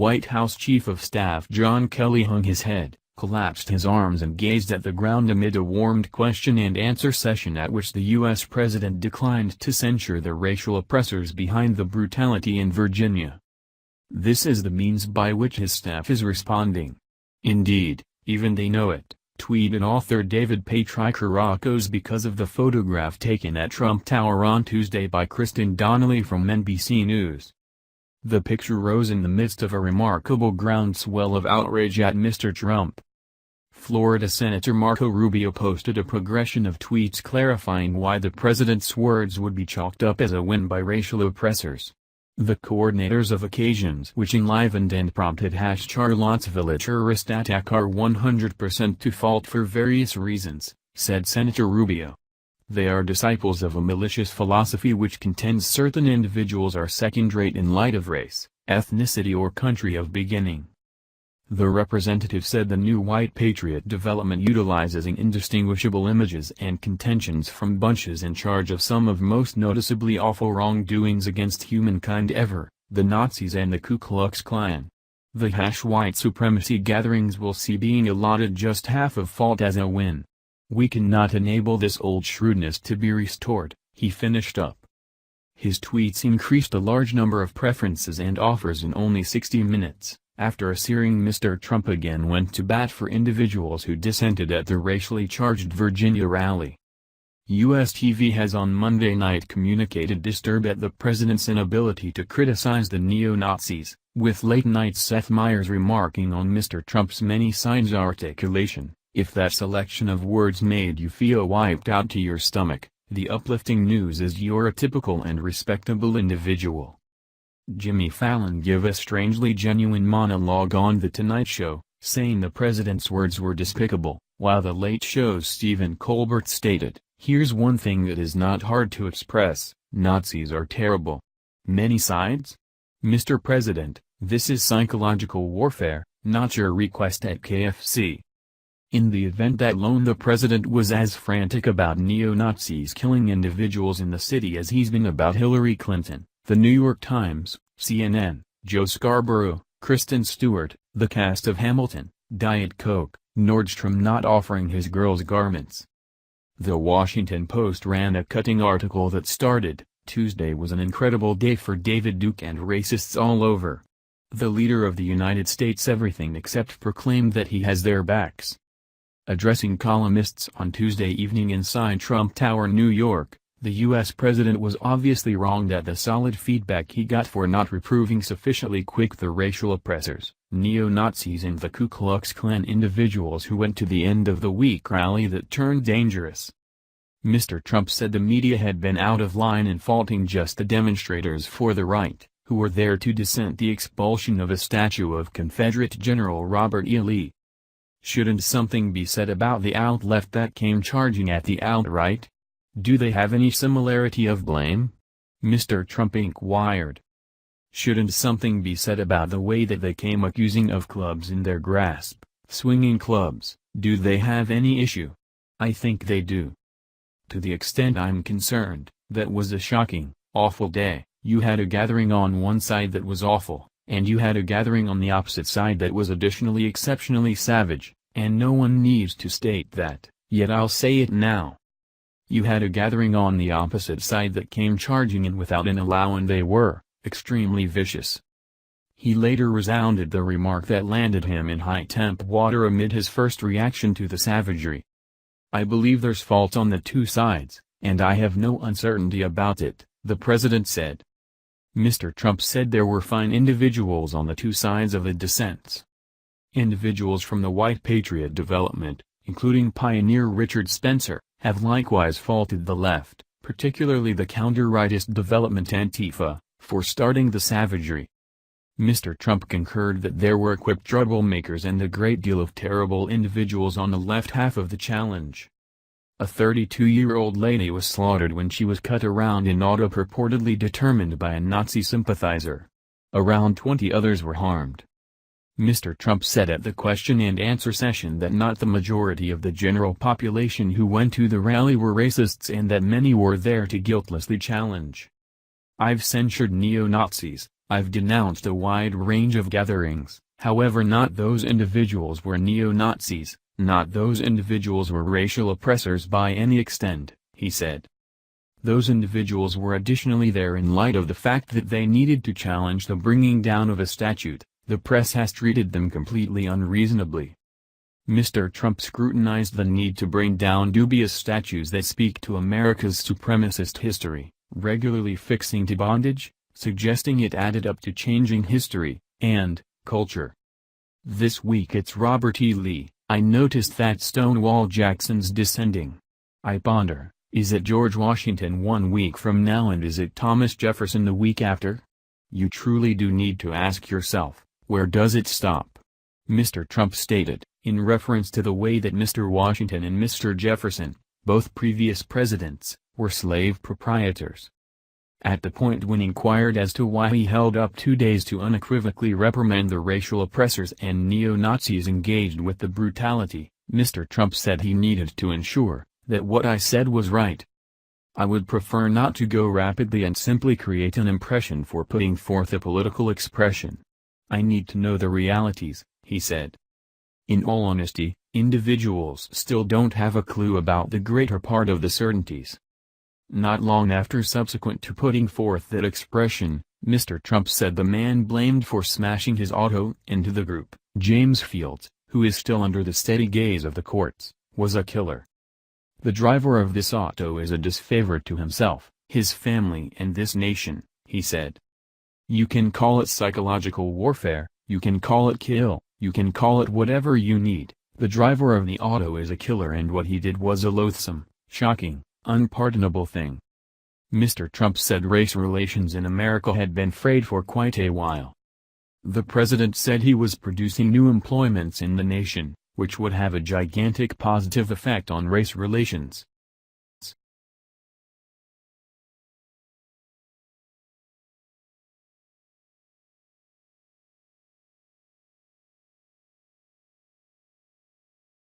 White House Chief of Staff John Kelly hung his head, collapsed his arms and gazed at the ground amid a warmed question-and-answer session at which the U.S. president declined to censure the racial oppressors behind the brutality in Virginia. This is the means by which his staff is responding. Indeed, even they know it, tweeted author David Patrikarakos because of the photograph taken at Trump Tower on Tuesday by Kristin Donnelly from NBC News. The picture rose in the midst of a remarkable groundswell of outrage at Mr. Trump. Florida Senator Marco Rubio posted a progression of tweets clarifying why the president's words would be chalked up as a win by racial oppressors. The coordinators of occasions which enlivened and prompted #Charlottesville a terrorist attack are 100% to fault for various reasons, said Senator Rubio. They are disciples of a malicious philosophy which contends certain individuals are second-rate in light of race, ethnicity or country of beginning. The representative said the new white patriot development utilizes indistinguishable images and contentions from bunches in charge of some of most noticeably awful wrongdoings against humankind ever, the Nazis and the Ku Klux Klan. The #white supremacy gatherings will see being allotted just half of fault as a win. We cannot enable this old shrewdness to be restored, he finished up. His tweets increased a large number of preferences and offers in only 60 minutes. After a searing Mr. Trump again went to bat for individuals who dissented at the racially charged Virginia rally. U.S. TV has on Monday night communicated disturbed at the president's inability to criticize the neo-Nazis, with late-night Seth Meyers remarking on Mr. Trump's many-sides articulation, "If that selection of words made you feel wiped out to your stomach, the uplifting news is you're a typical and respectable individual." Jimmy Fallon gave a strangely genuine monologue on The Tonight Show, saying the president's words were despicable, while The Late Show's Stephen Colbert stated, "Here's one thing that is not hard to express, Nazis are terrible." Many sides? Mr. President, this is psychological warfare, not your request at KFC. In the event that alone the president was as frantic about neo-Nazis killing individuals in the city as he's been about Hillary Clinton. The New York Times, CNN, Joe Scarborough, Kristen Stewart, the cast of Hamilton, Diet Coke, Nordstrom not offering his girls garments. The Washington Post ran a cutting article that started, "Tuesday was an incredible day for David Duke and racists all over. The leader of the United States everything except proclaimed that he has their backs." Addressing columnists on Tuesday evening inside Trump Tower, New York, the U.S. president was obviously wronged at the solid feedback he got for not reproving sufficiently quick the racial oppressors, neo-Nazis and the Ku Klux Klan individuals who went to the end of the week rally that turned dangerous. Mr. Trump said the media had been out of line in faulting just the demonstrators for the right, who were there to dissent the expulsion of a statue of Confederate General Robert E. Lee. Shouldn't something be said about the alt-left that came charging at the alt-right? Do they have any similarity of blame? Mr. Trump inquired. Shouldn't something be said about the way that they came accusing of clubs in their grasp, swinging clubs? Do they have any issue? I think they do. To the extent I'm concerned, that was a shocking, awful day. You had a gathering on one side that was awful, and you had a gathering on the opposite side that was additionally exceptionally savage, and no one needs to state that, yet I'll say it now. You had a gathering on the opposite side that came charging in without an allow and they were, extremely vicious. He later resounded the remark that landed him in high-temp water amid his first reaction to the savagery. I believe there's fault on the two sides, and I have no uncertainty about it, the president said. Mr. Trump said there were fine individuals on the two sides of the dissents. Individuals from the white patriot development, including pioneer Richard Spencer, have likewise faulted the left, particularly the counter-rightist development Antifa, for starting the savagery. Mr. Trump concurred that there were equipped troublemakers and a great deal of terrible individuals on the left half of the challenge. A 32-year-old lady was slaughtered when she was cut around in auto purportedly determined by a Nazi sympathizer. Around 20 others were harmed. Mr. Trump said at the question-and-answer session that not the majority of the general population who went to the rally were racists and that many were there to guiltlessly challenge. I've censured neo-Nazis, I've denounced a wide range of gatherings, however not those individuals were neo-Nazis, not those individuals were racial oppressors by any extent, he said. Those individuals were additionally there in light of the fact that they needed to challenge the bringing down of a statute. The press has treated them completely unreasonably. Mr. Trump scrutinized the need to bring down dubious statutes that speak to America's supremacist history, regularly fixing to bondage, suggesting it added up to changing history, and culture. This week it's Robert E. Lee. I noticed that Stonewall Jackson's descending. I ponder, is it George Washington 1 week from now and is it Thomas Jefferson the week after? You truly do need to ask yourself, where does it stop? Mr. Trump stated, in reference to the way that Mr. Washington and Mr. Jefferson, both previous presidents, were slave proprietors. At the point when inquired as to why he held up 2 days to unequivocally reprimand the racial oppressors and neo-Nazis engaged with the brutality, Mr. Trump said he needed to ensure that what I said was right. I would prefer not to go rapidly and simply create an impression for putting forth a political expression. I need to know the realities, he said. In all honesty, individuals still don't have a clue about the greater part of the certainties. Not long after subsequent to putting forth that expression, Mr. Trump said the man blamed for smashing his auto into the group, James Fields, who is still under the steady gaze of the courts, was a killer. The driver of this auto is a disfavor to himself, his family and this nation, he said. You can call it psychological warfare, you can call it kill, you can call it whatever you need. The driver of the auto is a killer and what he did was a loathsome, shocking, unpardonable thing. Mr. Trump said race relations in America had been frayed for quite a while. The president said he was producing new employments in the nation, which would have a gigantic positive effect on race relations.